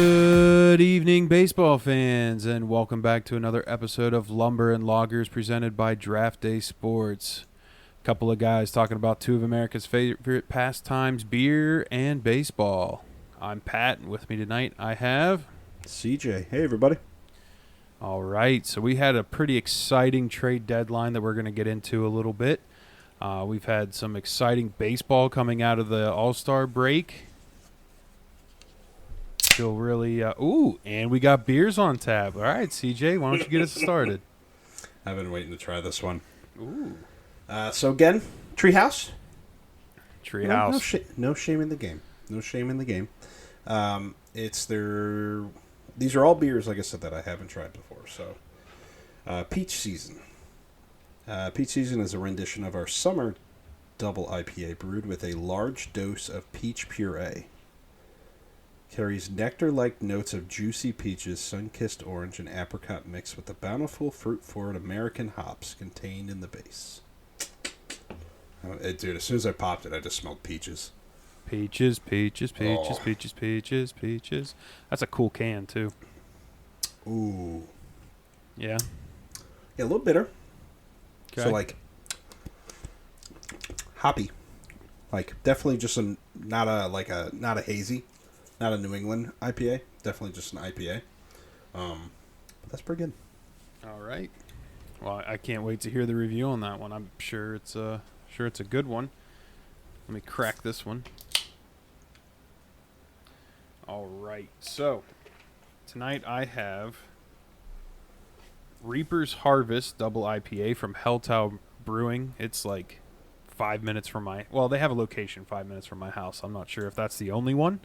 Good evening, baseball fans, and welcome back to another episode of Lumber and Loggers presented by Draft Day Sports. A couple of guys talking about two of America's favorite pastimes, beer and baseball. I'm Pat, and with me tonight I have CJ. Hey, everybody. All right, so we had a pretty exciting trade deadline that we're going to get into a little bit. We've had some exciting baseball coming out of the All-Star break. Feel really, and we got beers on tap. All right, CJ, why don't you get us started? I've been waiting to try this one. Ooh. So again, Treehouse. Treehouse. No shame in the game. No shame in the game. These are all beers, like I said, that I haven't tried before. So, Peach Season. Peach Season is a rendition of our summer double IPA brewed with a large dose of peach puree. Carries nectar-like notes of juicy peaches, sun-kissed orange, and apricot mixed with the bountiful fruit-forward American hops contained in the base. Dude, as soon as I popped it, I just smelled peaches. Peaches. Oh. Peaches. That's a cool can, too. Ooh. Yeah? Yeah, a little bitter. Okay. So, like, hoppy. Like, definitely just not a hazy. Not a New England IPA. Definitely just an IPA. But that's pretty good. All right. Well, I can't wait to hear the review on that one. I'm sure it's a good one. Let me crack this one. All right. So, tonight I have Reaper's Harvest Double IPA from Helltow Brewing. It's like 5 minutes from they have a location 5 minutes from my house. I'm not sure if that's the only one,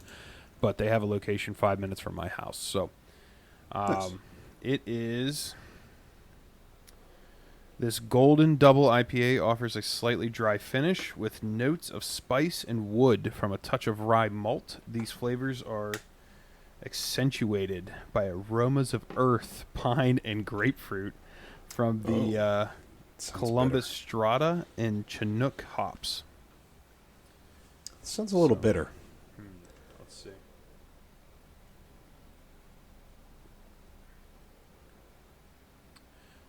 but they have a location 5 minutes from my house. So, Nice. It is... This golden double IPA offers a slightly dry finish with notes of spice and wood from a touch of rye malt. These flavors are accentuated by aromas of earth, pine, and grapefruit from the Columbus Strata and Chinook hops. Sounds a little bitter. Let's see.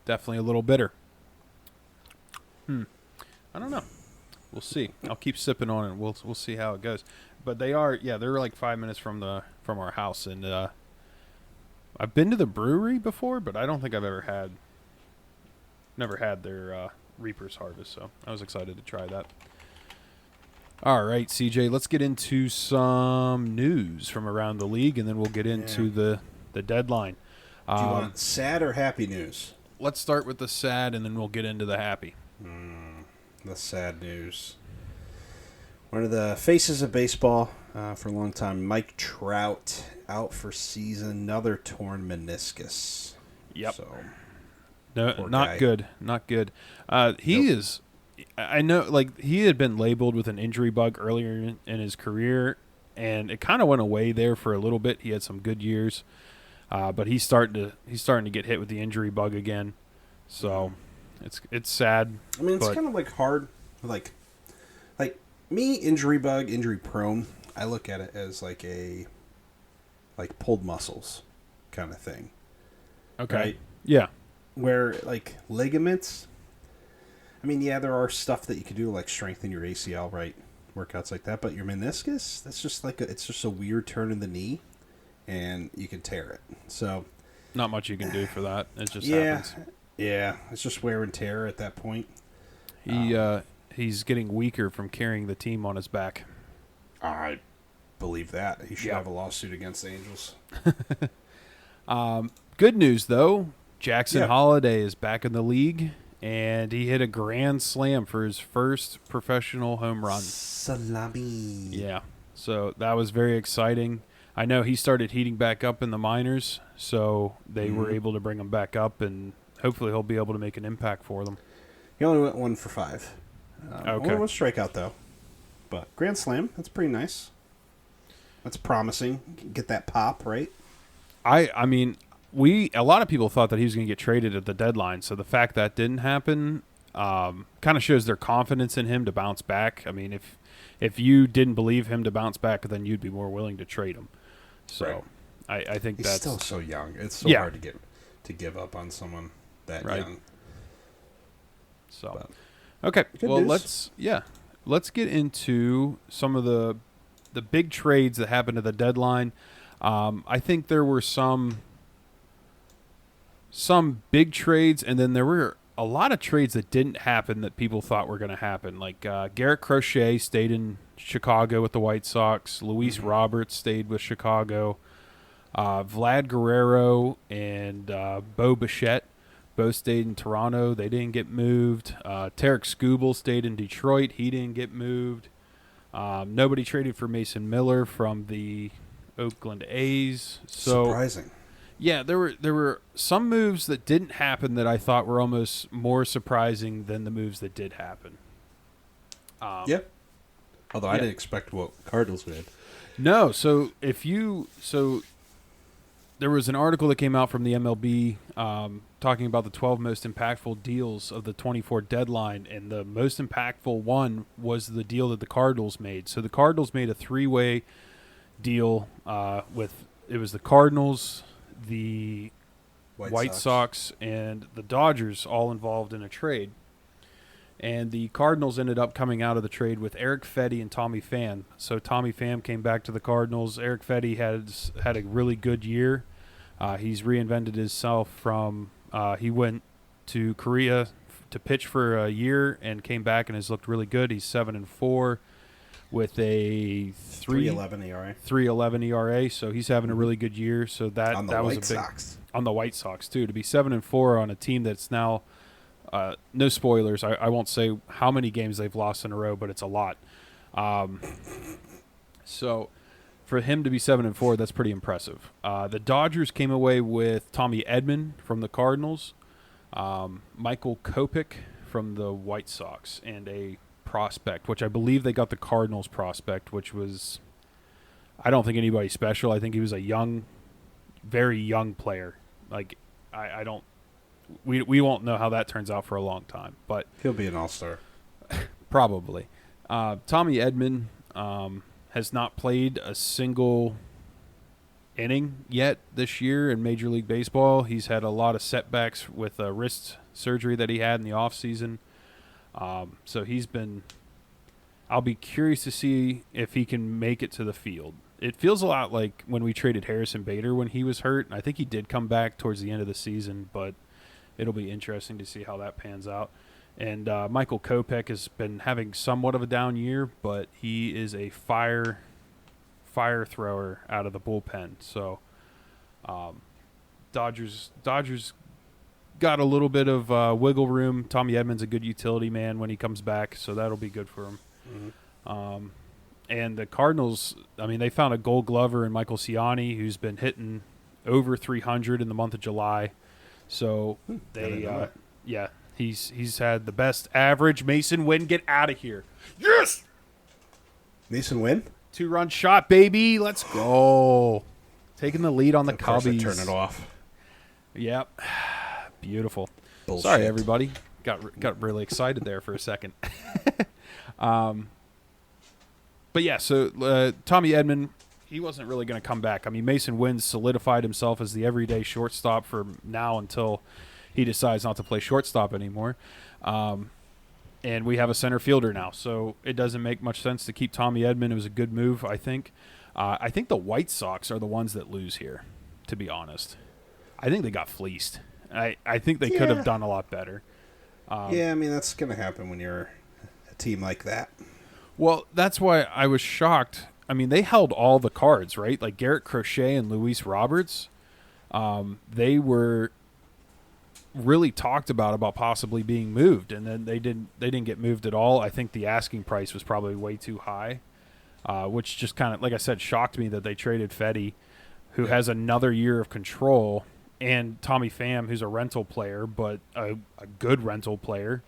Definitely a little bitter. I don't know. We'll see. I'll keep sipping on it. We'll see how it goes. But they're like 5 minutes from our house, and I've been to the brewery before, but I don't think I've never had their Reaper's Harvest. So I was excited to try that. All right, CJ, let's get into some news from around the league, and then we'll get into the deadline. Do you want sad or happy news? Let's start with the sad, and then we'll get into the happy. The sad news. One of the faces of baseball for a long time, Mike Trout, out for season, another torn meniscus. Yep. So, No, poor not guy. good. Not good. He is. I know, like, he had been labeled with an injury bug earlier in his career, and it kind of went away there for a little bit. He had some good years, but he's starting to get hit with the injury bug again. So it's sad. I mean, it's kind of like hard, like me, injury bug, injury prone. I look at it as like pulled muscles kind of thing. Okay. Right? Yeah. Where like ligaments. I mean, yeah, there are stuff that you can do like strengthen your ACL, right? Workouts like that, but your meniscus, that's just it's just a weird turn in the knee, and you can tear it. So Not much you can do for that. It just yeah, happens. yeah, it's just wear and tear at that point. He's getting weaker from carrying the team on his back. I believe that he should Yeah. have a lawsuit against the Angels. Good news, though. Jackson Yeah. Holliday is back in the league, and he hit a grand slam for his first professional home run. Salami. Yeah, so that was very exciting. I know he started heating back up in the minors, so they were able to bring him back up, and hopefully he'll be able to make an impact for them. He only went 1 for 5. Okay. Only one strikeout though, but grand slam. That's pretty nice. That's promising. Get that pop right. I mean, a lot of people thought that he was going to get traded at the deadline, so the fact that didn't happen kind of shows their confidence in him to bounce back. I mean, if you didn't believe him to bounce back, then you'd be more willing to trade him. So, Right. I think he's that's still so young. It's so Yeah. hard to give up on someone that Right. young. so. But Okay, good well news. let's get into some of the big trades that happened at the deadline. I think there were some big trades, and then there were a lot of trades that didn't happen that people thought were going to happen. Like Garrett Crochet stayed in Chicago with the White Sox. Luis Roberts stayed with Chicago. Vlad Guerrero and Bo Bichette both stayed in Toronto. They didn't get moved. Tarek Skubal stayed in Detroit. He didn't get moved. Nobody traded for Mason Miller from the Oakland A's. So Surprising. yeah, there were some moves that didn't happen that I thought were almost more surprising than the moves that did happen. Yep. Although I yeah. didn't expect what Cardinals did. No, so there was an article that came out from the MLB talking about the 12 most impactful deals of the 24 deadline, and the most impactful one was the deal that the Cardinals made. So the Cardinals made a 3-way deal with it was the Cardinals, the White Sox, and the Dodgers all involved in a trade. And the Cardinals ended up coming out of the trade with Eric Fedde and Tommy Pham. So Tommy Pham came back to the Cardinals. Eric Fedde had a really good year. He's reinvented himself from he went to Korea to pitch for a year and came back and has looked really good. He's 7-4 with a 3.11 ERA. 3.11 ERA. So he's having a really good year. So that On the that was White a big Sox. on the White Sox too. To be 7-4 on a team that's now no spoilers. I won't say how many games they've lost in a row, but it's a lot. So for him to be 7-4, that's pretty impressive. The Dodgers came away with Tommy Edman from the Cardinals, Michael Kopech from the White Sox, and a prospect, which I believe they got the Cardinals prospect, which was, I don't think anybody special. I think he was a young, very young player. Like I don't. We won't know how that turns out for a long time, but He'll be an all-star. probably. Tommy Edman has not played a single inning yet this year in Major League Baseball. He's had a lot of setbacks with a wrist surgery that he had in the offseason. So he's been – I'll be curious to see if he can make it to the field. It feels a lot like when we traded Harrison Bader when he was hurt. I think he did come back towards the end of the season, but it'll be interesting to see how that pans out. And Michael Kopech has been having somewhat of a down year, but he is a fire thrower out of the bullpen. So Dodgers got a little bit of wiggle room. Tommy Edman's a good utility man when he comes back, so that'll be good for him. Mm-hmm. And the Cardinals, I mean, they found a Gold Glover in Michael Ciani, who's been hitting over 300 in the month of July. So he's had the best average. Mason Wynn, get out of here! Yes, Mason Wynn? 2-run shot, baby. Let's go. Taking the lead on the Of course I Cubbies. turn it off. Yep, beautiful. Bullshit. Sorry, everybody. Got really excited there for a second. But yeah, so Tommy Edman, he wasn't really going to come back. I mean, Mason Wynn solidified himself as the everyday shortstop for now until he decides not to play shortstop anymore. And we have a center fielder now, so it doesn't make much sense to keep Tommy Edman. It was a good move, I think. I think the White Sox are the ones that lose here, to be honest. I think they got fleeced. I think they could have done a lot better. Yeah, I mean, that's going to happen when you're a team like that. Well, that's why I was shocked. I mean, they held all the cards, right? Like Garrett Crochet and Luis Roberts, they were really talked about possibly being moved, and then they didn't get moved at all. I think the asking price was probably way too high, which just kind of, like I said, shocked me that they traded Fedde, who has another year of control, and Tommy Pham, who's a rental player, but a good rental player.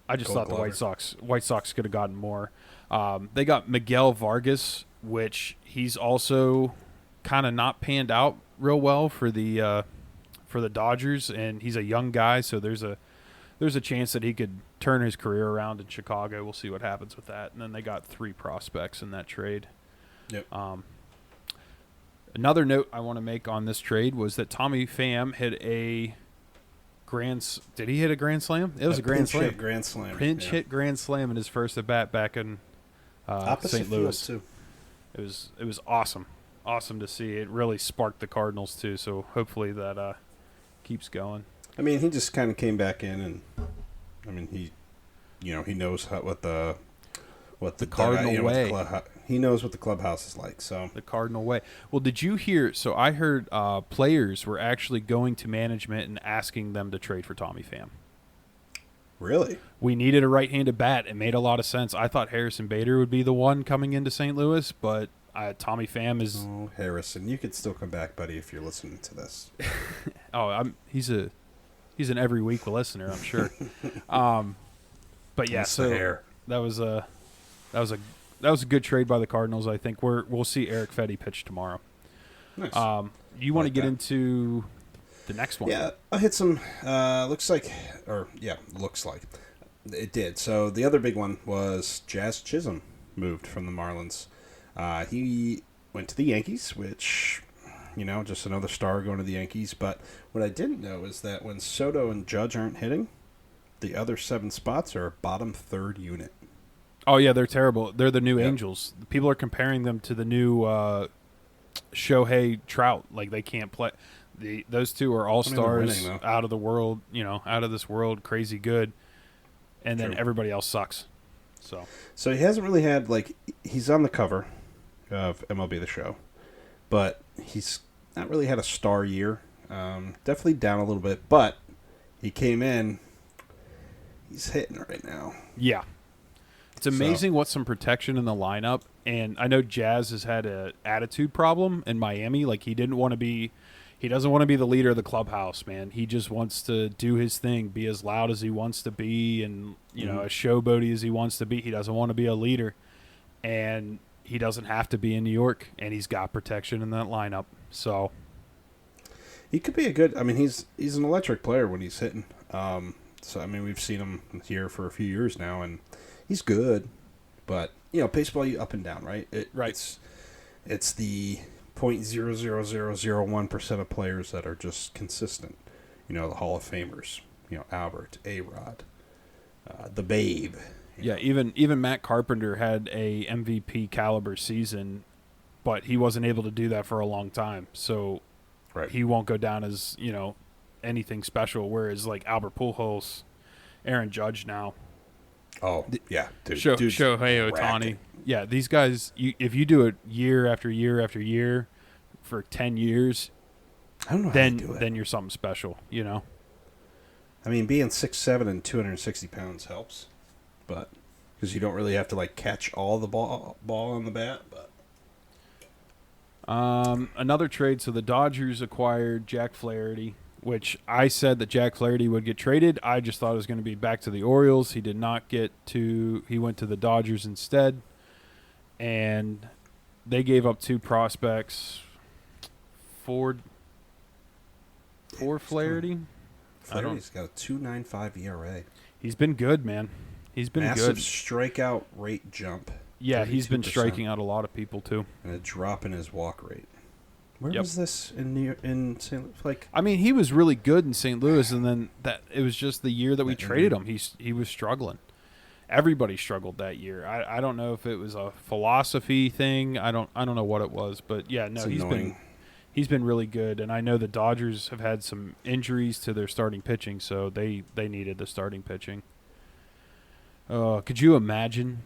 I just thought the White Sox could have gotten more. They got Miguel Vargas, which he's also kind of not panned out real well for the Dodgers, and he's a young guy, so there's a chance that he could turn his career around in Chicago. We'll see what happens with that. And then they got 3 prospects in that trade. Yep. Another note I want to make on this trade was that Tommy Pham hit a did he hit a grand slam? It was a grand slam. Hit grand slam. Pinch hit grand slam in his first at bat back in St. Louis. Too. It was awesome. Awesome to see. It really sparked the Cardinals too, so hopefully that keeps going. I mean, he just kind of came back in, and I mean, he knows what the Cardinal way. He knows what the clubhouse is like. So the Cardinal way. Well, did you hear? So I heard players were actually going to management and asking them to trade for Tommy Pham. Really? We needed a right-handed bat. It made a lot of sense. I thought Harrison Bader would be the one coming into St. Louis, but Tommy Pham is. Oh, Harrison, you could still come back, buddy, if you're listening to this. He's an every week listener, I'm sure. But yeah, so that was a good trade by the Cardinals. I think we'll see Eric Fetty pitch tomorrow. Nice. You want to get into the next one? Yeah, I hit some. Looks like it did. So the other big one was Jazz Chisholm moved from the Marlins. He went to the Yankees, which, just another star going to the Yankees. But what I didn't know is that when Soto and Judge aren't hitting, the other 7 spots are a bottom third unit. Oh, yeah, they're terrible. They're the new Angels. People are comparing them to the new Shohei Trout. Like, they can't play. Those two are all-stars, out of the world, out of this world, crazy good. And then everybody else sucks. So he hasn't really had, he's on the cover of MLB The Show, but he's not really had a star year. Definitely down a little bit, but he came in. He's hitting right now. Yeah. It's amazing what some protection in the lineup, and I know Jazz has had an attitude problem in Miami. Like, he doesn't want to be the leader of the clubhouse, man. He just wants to do his thing, be as loud as he wants to be, and as showboaty as he wants to be. He doesn't want to be a leader, and he doesn't have to be in New York, and he's got protection in that lineup. So he could be a good. I mean, he's an electric player when he's hitting. So I mean, we've seen him here for a few years now, and he's good. But baseball, you up and down, right? Right. It's the 0.00001% of players that are just consistent. The Hall of Famers. Albert, A-Rod, the Babe. Yeah, even Matt Carpenter had a MVP caliber season, but he wasn't able to do that for a long time. So he won't go down as, anything special. Whereas like Albert Pujols, Aaron Judge now. Oh, yeah. Dude, Shohei Ohtani. Yeah, these guys, if you do it year after year after year for 10 years, I don't know then you're something special, I mean, being 6'7" and 260 pounds helps, but because you don't really have to catch all the ball on the bat. But another trade. So the Dodgers acquired Jack Flaherty, which I said that Jack Flaherty would get traded. I just thought it was going to be back to the Orioles. He did not get to. He went to the Dodgers instead, and they gave up 2 prospects for Flaherty. Flaherty's got a 2.95 ERA. He's been good, man. He's been Massive good. strikeout rate jump. Yeah, he's been striking out a lot of people too. And a drop in his walk rate. Where was this in St. Louis? I mean, he was really good in St. Louis, and then it was just the year that we traded him. He was struggling. Everybody struggled that year. I don't know if it was a philosophy thing. I don't know what it was, but yeah, no, he's been really good, and I know the Dodgers have had some injuries to their starting pitching, so they needed the starting pitching. Could you imagine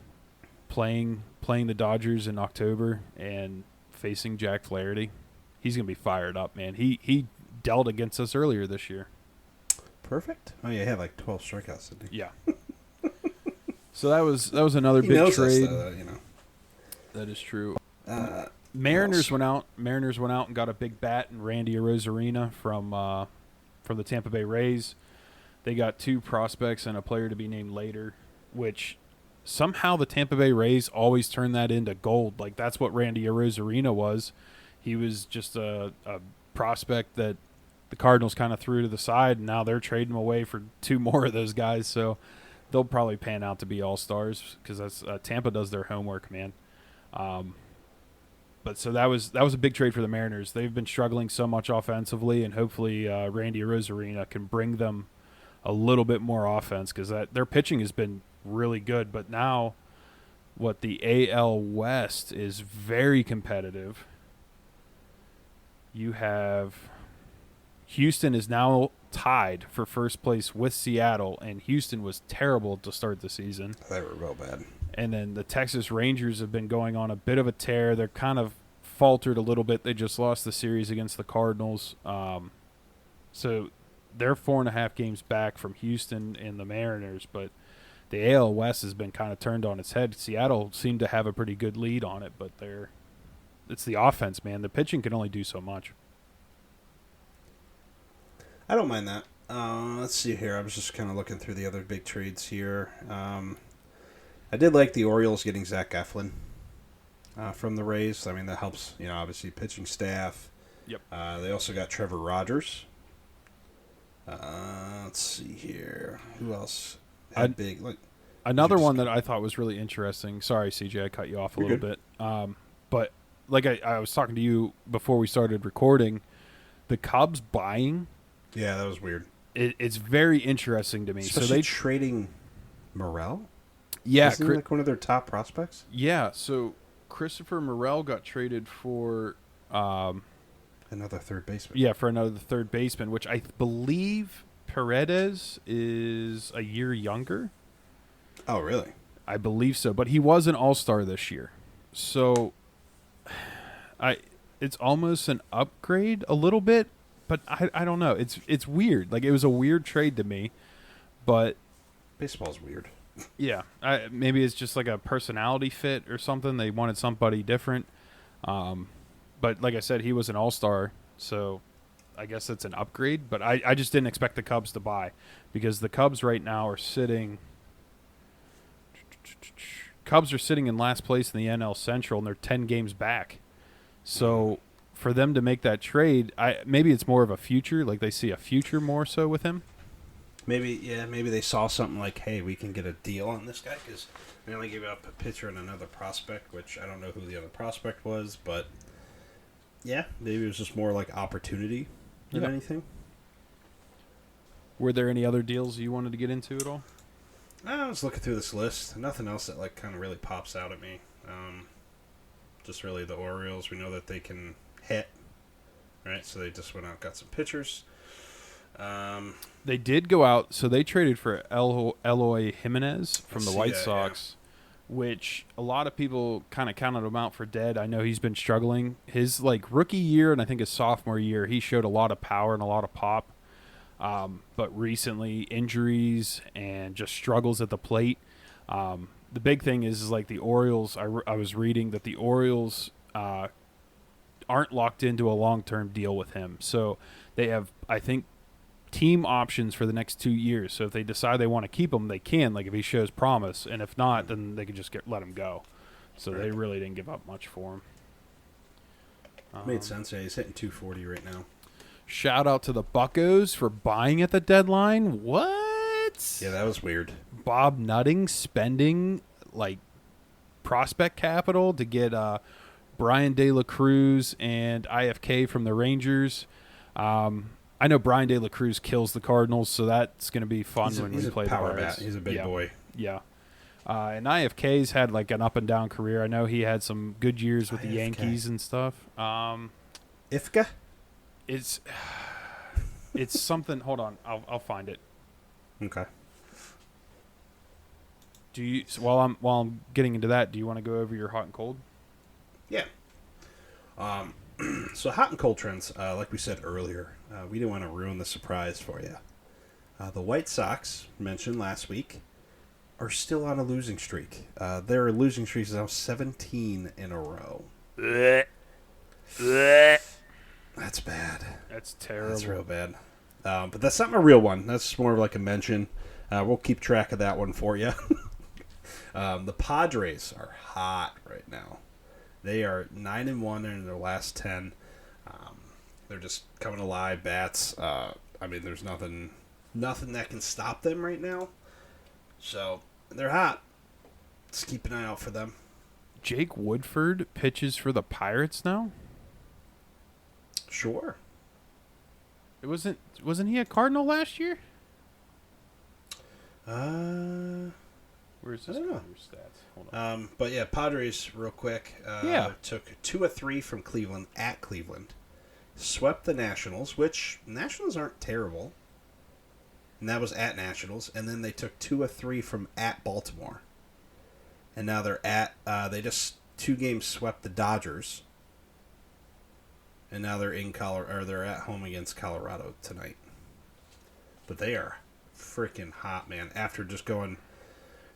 playing the Dodgers in October and facing Jack Flaherty? He's gonna be fired up, man. He dealt against us earlier this year. Perfect. Oh yeah, he had 12 strikeouts, didn't he? Yeah. So that was another big trade. That is true. Mariners went out and got a big bat and Randy Arozarena from the Tampa Bay Rays. They got 2 prospects and a player to be named later, which somehow the Tampa Bay Rays always turn that into gold. Like, that's what Randy Arozarena was. He was just a prospect that the Cardinals kind of threw to the side, and now they're trading him away for 2 more of those guys. So they'll probably pan out to be all-stars because Tampa does their homework, man. But so that was a big trade for the Mariners. They've been struggling so much offensively, and hopefully Randy Rosarina can bring them a little bit more offense because their pitching has been really good. But now, what the AL West is very competitive. You have Houston is now tied for first place with Seattle, and Houston was terrible to start the season. They were real bad. And then the Texas Rangers have been going on a bit of a tear. They're kind of faltered a little bit. They just lost the series against the Cardinals. So they're 4.5 games back from Houston and the Mariners, but the AL West has been kind of turned on its head. Seattle seemed to have a pretty good lead on it, but it's the offense, man. The pitching can only do so much. I don't mind that. Let's see here. I was just kind of looking through the other big trades here. I did like the Orioles getting Zach Eflin from the Rays. I mean, that helps, obviously pitching staff. Yep. They also got Trevor Rogers. Let's see here. Who else had big? Another one that I thought was really interesting. Sorry, CJ, I cut you off a little bit. But like I was talking to you before we started recording, the Cubs buying. Yeah, that was weird. It's very interesting to me. Especially so they trading Morel. Yeah, isn't he like one of their top prospects? Yeah. So Christopher Morel got traded for another third baseman. Yeah, for another third baseman, which I believe Paredes is a year younger. Oh, really? I believe so, but he was an all-star this year. So it's almost an upgrade a little bit, but I don't know. It's weird. Like, it was a weird trade to me, but baseball's weird. Yeah, maybe it's just like a personality fit or something. They wanted somebody different. But like I said, he was an all-star, so I guess it's an upgrade. But I just didn't expect the Cubs to buy, because the Cubs right now are sitting in last place in the NL Central, and they're 10 games back. So for them to make that trade, maybe it's more of a future, like they see a future more so with him. Maybe they saw something like, hey, we can get a deal on this guy, because we only gave up a pitcher and another prospect, which I don't know who the other prospect was, but yeah, maybe it was just more like opportunity than anything. Were there any other deals you wanted to get into at all? I was looking through this list. Nothing else that like kind of really pops out at me. Just really the Orioles. We know that they can hit, right? So they just went out and got some pitchers. They did go out, so they traded for Eloy Jimenez from the White Sox, which a lot of people kind of counted him out for dead. I know he's been struggling. His rookie year and I think his sophomore year, he showed a lot of power and a lot of pop. But recently, injuries and just struggles at the plate. The big thing is like the Orioles. I was reading that the Orioles aren't locked into a long-term deal with him, so they have, I think, team options for the next 2 years. So if they decide they want to keep him, they can. Like if he shows promise, and if not, then they can just let him go. So they really didn't give up much for him. Made sense. Yeah, he's hitting 240 right now. Shout out to the Buccos for buying at the deadline. What? Yeah, that was weird. Bob Nutting spending prospect capital to get Brian De La Cruz and IFK from the Rangers. I know Brian De La Cruz kills the Cardinals, so that's going to be fun when we play the power Pirates. bat. He's a big boy. Yeah. And IFK's had an up and down career. I know he had some good years with the Yankees and stuff. Ifka? It's something. Hold on, I'll find it. Okay. Do you while I'm getting into that? Do you want to go over your hot and cold? Yeah. So hot and cold trends, like we said earlier, we didn't want to ruin the surprise for you. The White Sox, mentioned last week, are still on a losing streak. Their losing streak is now 17 in a row. That's bad. That's terrible. That's real bad. But that's not a real one. That's more of like a mention. We'll keep track of that one for you. The Padres are hot right now. They are 9-1 in their last 10. They're just coming alive, bats. There's nothing that can stop them right now. So they're hot. Just keep an eye out for them. Jake Woodford pitches for the Pirates now? Sure. Wasn't he a Cardinal last year? Where's I his don't know. career stats? Hold on. But yeah, Padres, real quick. Yeah. Took 2 of 3 from Cleveland at Cleveland. Swept the Nationals, which Nationals aren't terrible. And that was at Nationals. And then they took 2 of 3 from at Baltimore. And now they're at, they just 2 games swept the Dodgers. And now they're they're at home against Colorado tonight. But they are freaking hot, man. After just going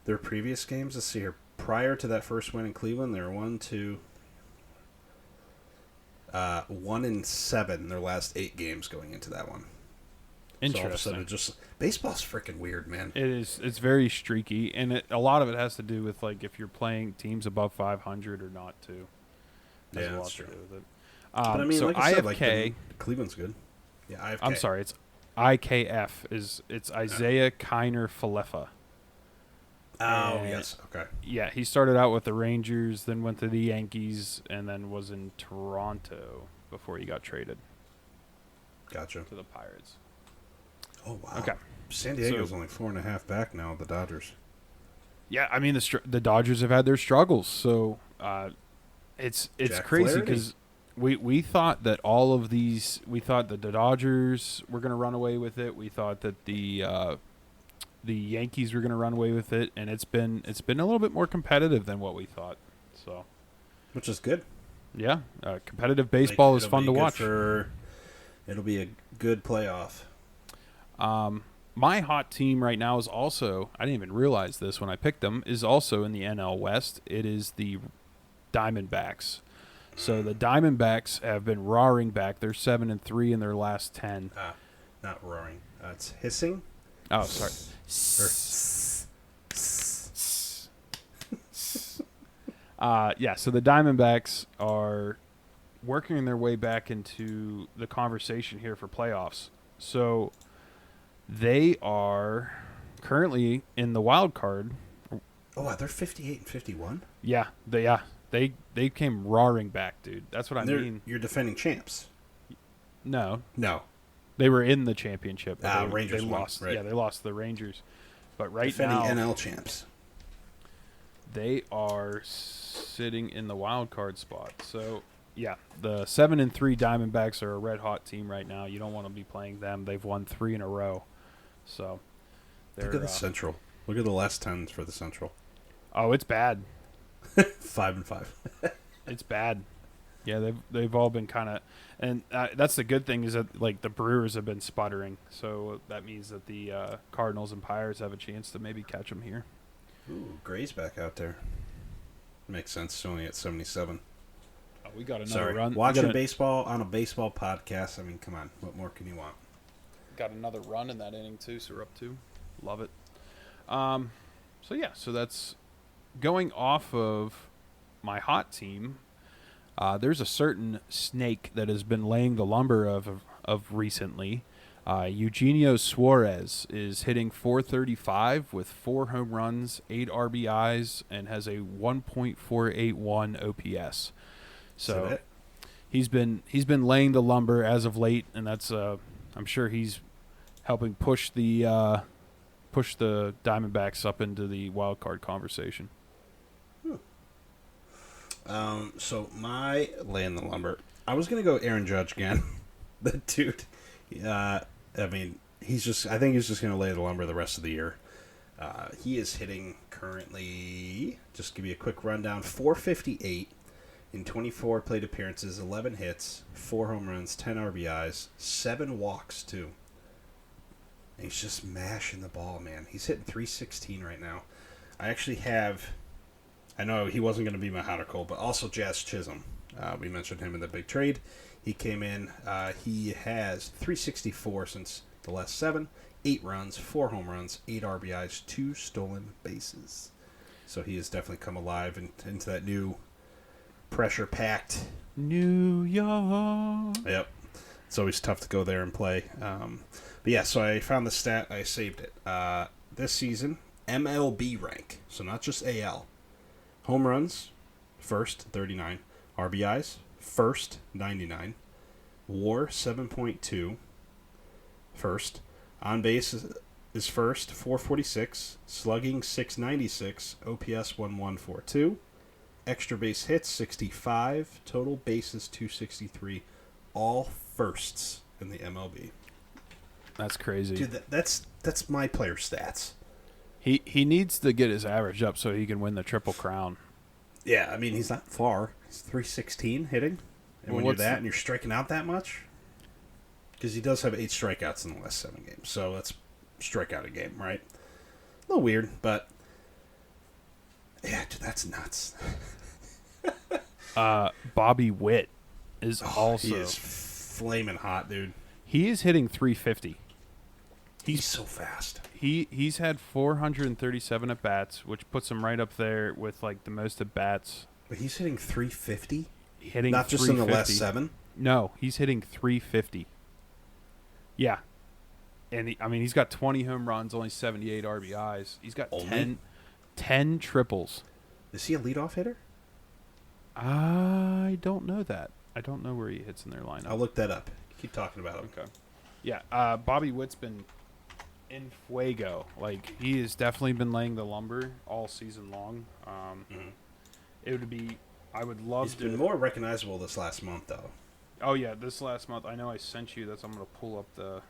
their previous games, let's see here. Prior to that first win in Cleveland, they were 1-7 their last 8 games going into that one. Interesting. So all of a sudden, just baseball's freaking weird, man. It is. It's very streaky, and a lot of it has to do with like if you're playing teams above 500 or not too. Has Yeah, a lot that's to true. do with it. But I mean, so like I said, IFK. Cleveland's good. Yeah, IFK. I'm sorry, it's IKF. It's Isaiah Kiner Falefa. Oh, yes. Okay. Yeah, he started out with the Rangers, then went to the Yankees, and then was in Toronto before he got traded Gotcha. to the Pirates. Oh, wow. Okay. San Diego's only 4.5 back now of the Dodgers. Yeah, I mean the Dodgers have had their struggles, so it's Jack crazy Flaherty. because we thought that all of these we thought that the Dodgers were going to run away with it. We thought that the Yankees were going to run away with it, and it's been a little bit more competitive than what we thought. So, Which is good. yeah, competitive baseball is It'll fun be to good watch. It'll be a good playoff. My hot team right now is also, I didn't even realize this when I picked them, is also in the NL West. It is the Diamondbacks. So the Diamondbacks have been roaring back. They're 7-3 in their last 10. Not roaring. It's hissing. Oh, sorry. Yeah, so the Diamondbacks are working their way back into the conversation here for playoffs. So they are currently in the wild card. Oh, wow, they're 58-51? Yeah, they came roaring back, dude. That's what I mean. You're defending champs. No, No. they were in the championship. But Rangers they won, lost. right. Yeah, they lost to the Rangers. But right Defending now, NL champs. they are sitting in the wild card spot. So yeah, the 7-3 Diamondbacks are a red hot team right now. You don't want to be playing them. They've won 3 in a row. So Look at the Central. Look at the last 10 for the Central. Oh, it's bad. 5-5. It's bad. Yeah, they've all been kind of, and that's the good thing is that like the Brewers have been sputtering, so that means that the Cardinals and Pirates have a chance to maybe catch them here. Ooh, Gray's back out there. Makes sense. It's only at 77. Oh, we got another Sorry. run. Watching baseball on a baseball podcast. I mean, come on. What more can you want? Got another run in that inning too, so we're up 2. Love it. So that's going off of my hot team. There's a certain snake that has been laying the lumber of recently. Eugenio Suarez is hitting .435 with 4 home runs, 8 RBIs, and has a 1.481 OPS. So he's been laying the lumber as of late, and that's I'm sure he's helping push the Diamondbacks up into the wild card conversation. So my laying the lumber, I was gonna go Aaron Judge again. The dude, I mean, I think he's just gonna lay the lumber the rest of the year. He is hitting currently, just give you a quick rundown, .458 in 24 plate appearances, 11 hits, 4 home runs, 10 RBIs, 7 walks too. And he's just mashing the ball, man. He's hitting .316 right now. I know he wasn't going to be my hot or cold, but also Jazz Chisholm. We mentioned him in the big trade. He came in. He has .364 since the last 7, 8 runs, 4 home runs, 8 RBIs, 2 stolen bases. So he has definitely come alive into that new pressure-packed New York. Yep. It's always tough to go there and play. But yeah, so I found the stat. I saved it. This season, MLB rank. So not just AL. Home runs, first 39. RBIs, first 99. WAR 7.2, first. On base is first 446. Slugging 696. OPS 1142. Extra base hits 65. Total bases 263. All firsts in the MLB. That's crazy. Dude, that's my player stats. He needs to get his average up so he can win the Triple Crown. Yeah, I mean, he's not far. He's 316 hitting. And Well, when you're that and you're striking out that much, because he does have 8 strikeouts in the last 7 games. So that's strikeout a game, right? A little weird, but yeah, dude, that's nuts. Bobby Witt is also... He is flaming hot, dude. He is hitting 350. He's so fast. He's had 437 at bats, which puts him right up there with like the most at bats. But he's hitting 350? Hitting not just in the last 7? No, he's hitting 350. Yeah. And he's got 20 home runs, only 78 RBIs. He's got 10 triples. Is he a leadoff hitter? I don't know that. I don't know where he hits in their lineup. I'll look that up. Keep talking about him. Okay. Yeah, Bobby Witt's been in fuego. Like, he has definitely been laying the lumber all season long. It would be... I would love He's been more recognizable this last month, though. Oh, yeah, this last month. I know I sent you. I'm going to pull up the...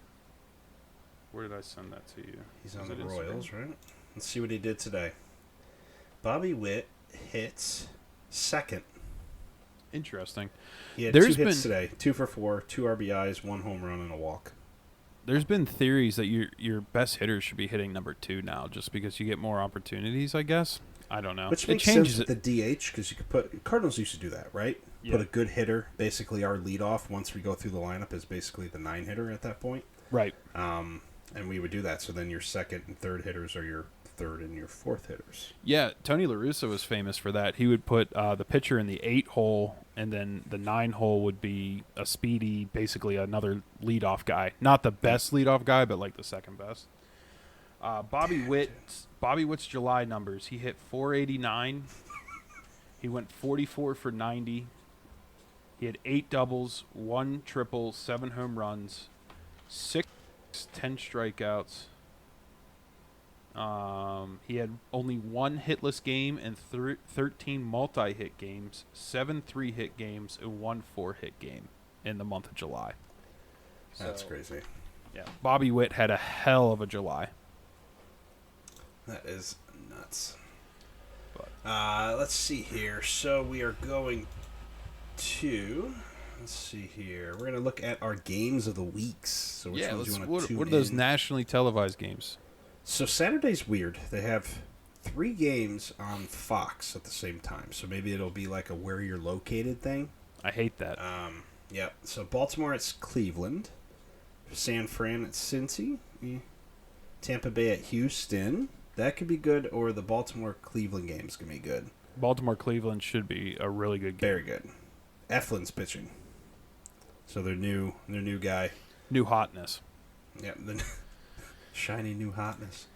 Where did I send that to you? He's on the Royals, right? Let's see what he did today. Bobby Witt hits second. Interesting. He had 2 hits today. 2 for 4, 2 RBIs, 1 home run, and a walk. There's been theories that your best hitters should be hitting number 2 now, just because you get more opportunities, I guess. I don't know. Which makes sense with the DH, because you could put... Cardinals used to do that, right? Yeah. Put a good hitter, basically our leadoff, once we go through the lineup, is basically the 9 hitter at that point. Right. And we would do that. So then your second and third hitters are your third and your fourth hitters. Yeah, Tony La Russa was famous for that. He would put the pitcher in the 8 hole, and then the 9 hole would be a speedy, basically another leadoff guy. Not the best leadoff guy, but like the second best. Bobby Witt's July numbers. He hit 489. He went 44 for 90. He had 8 doubles, 1 triple, 7 home runs, 10 strikeouts. He had only 1 hitless game and 13 multi-hit games, 7 3-hit games, and 1 4-hit game in the month of July. That's crazy. Yeah, Bobby Witt had a hell of a July. That is nuts. Let's see here. So we are going to... Let's see here. We're going to look at our games of the weeks. So which ones do you want to tune what are those nationally televised games? So Saturday's weird. They have 3 games on Fox at the same time. So maybe it'll be like a where you're located thing. I hate that. Yeah. So Baltimore, it's Cleveland. San Fran at Cincy. Tampa Bay at Houston. That could be good, or the Baltimore-Cleveland game's going to be good. Baltimore-Cleveland should be a really good game. Very good. Eflin's pitching. So their new guy. New hotness. Yeah, the shiny new hotness.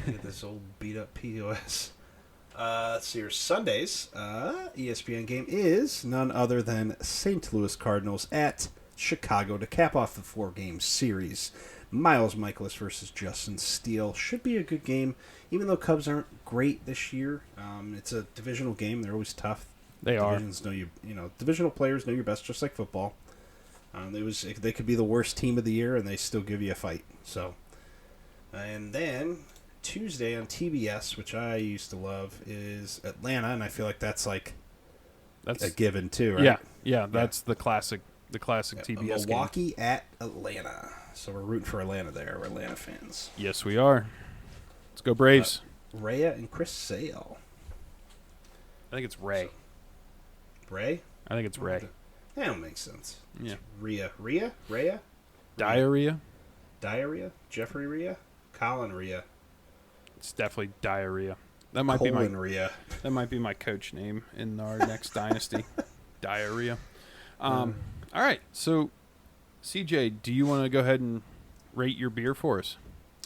Get this old beat-up POS. Let's see here. Sunday's ESPN game is none other than St. Louis Cardinals at Chicago to cap off the 4-game series. Miles Michaelis versus Justin Steele. Should be a good game, even though Cubs aren't great this year. It's a divisional game. They're always tough. They Divisions are. Divisional players know your best, just like football. They could be the worst team of the year, and they still give you a fight. So, and then Tuesday on TBS, which I used to love, is Atlanta, and I feel like that's a given too, right? Yeah. That's the classic TBS Milwaukee game. at Atlanta. So we're rooting for Atlanta there. We're Atlanta fans. Yes, we are. Let's go Braves. Rhea and Chris Sale. I think it's Ray. Ray? I think it's Ray. That don't make sense. Yeah. Rhea? Diarrhea? Jeffrey Rhea? Colin Rhea. It's definitely diarrhea. That might Rhea. That might be my coach name in our next dynasty. Diarrhea. All right. So, CJ, do you want to go ahead and rate your beer for us?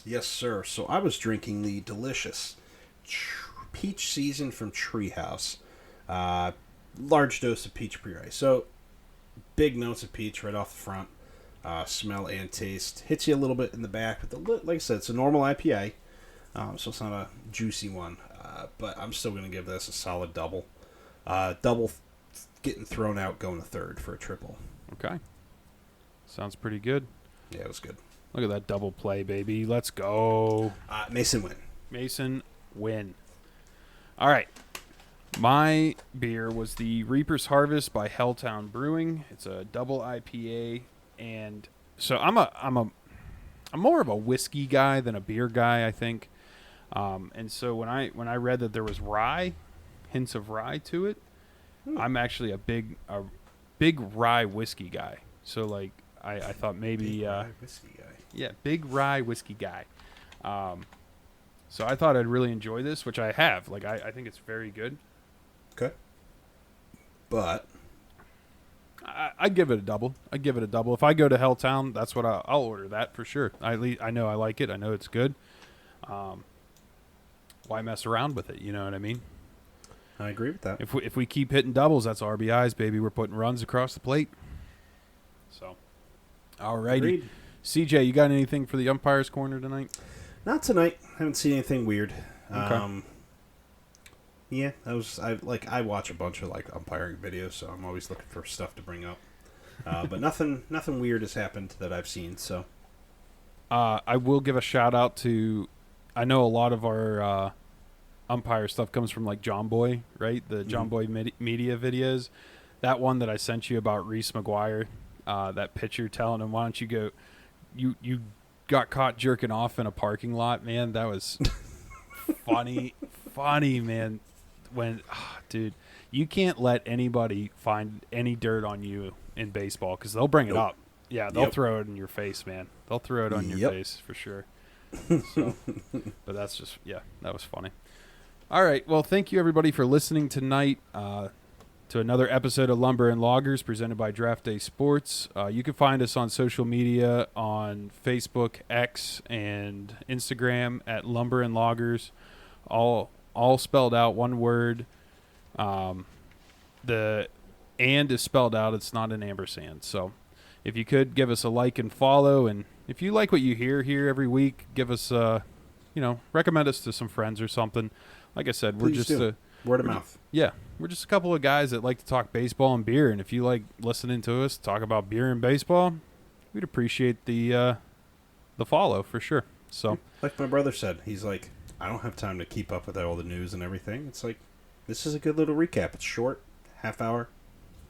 Yes, sir. So I was drinking the delicious Peach Season from Treehouse. large dose of peach puree. So big notes of peach right off the front. Smell and taste. Hits you a little bit in the back, but like I said, it's a normal IPA, so it's not a juicy one. But I'm still going to give this a solid double. Double getting thrown out, going to third for a triple. Okay. Sounds pretty good. Yeah, it was good. Look at that double play, baby. Let's go. Mason win. Mason win. All right. My beer was the Reaper's Harvest by Helltown Brewing. It's a double IPA, and so I'm more of a whiskey guy than a beer guy, I think. And so when I read that there was rye, hints of rye to it, I'm actually a big rye whiskey guy. So like I thought maybe big rye whiskey guy. Yeah, big rye whiskey guy. So I thought I'd really enjoy this, which I have. Like I think it's very good. Okay. But I'd give it a double. If I go to Helltown, that's what I'll order that for sure. I know I like it. I know it's good. Why mess around with it? You know what I mean? I agree with that. If we keep hitting doubles, that's RBIs, baby. We're putting runs across the plate. So, all righty. CJ, you got anything for the umpire's corner tonight? Not tonight. Haven't seen anything weird. Okay. Yeah, I watch a bunch of like umpiring videos, so I'm always looking for stuff to bring up. But nothing weird has happened that I've seen. So, I will give a shout out to. I know a lot of our umpire stuff comes from like John Boy, right? The John Boy media videos. That one that I sent you about Reese McGuire, that pitcher telling him, "Why don't you go?" You got caught jerking off in a parking lot, man. That was funny, man. Dude, you can't let anybody find any dirt on you in baseball because they'll bring it up. Yeah, they'll throw it in your face, man. They'll throw it on your face for sure. So, but that's just, that was funny. All right. Well, thank you everybody for listening tonight to another episode of Lumber and Loggers presented by Draft Day Sports. You can find us on social media on Facebook, X, and Instagram at Lumber and Loggers, all spelled out, one word. The "and" is spelled out. It's not an ampersand. So if you could give us a like and follow, and if you like what you hear here every week, give us recommend us to some friends or something. Like I said, we're just word of mouth. Yeah, we're just a couple of guys that like to talk baseball and beer, and if you like listening to us talk about beer and baseball, we'd appreciate the follow for sure. So, like my brother said, he's like, I don't have time to keep up with all the news and everything. It's like, this is a good little recap. It's short, half hour.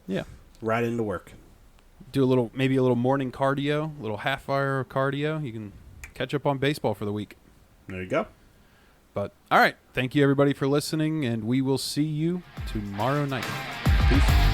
Yeah, right into work. Do maybe a little morning cardio, a little half hour of cardio. You can catch up on baseball for the week. There you go. But, all right. Thank you, everybody, for listening, and we will see you tomorrow night. Peace.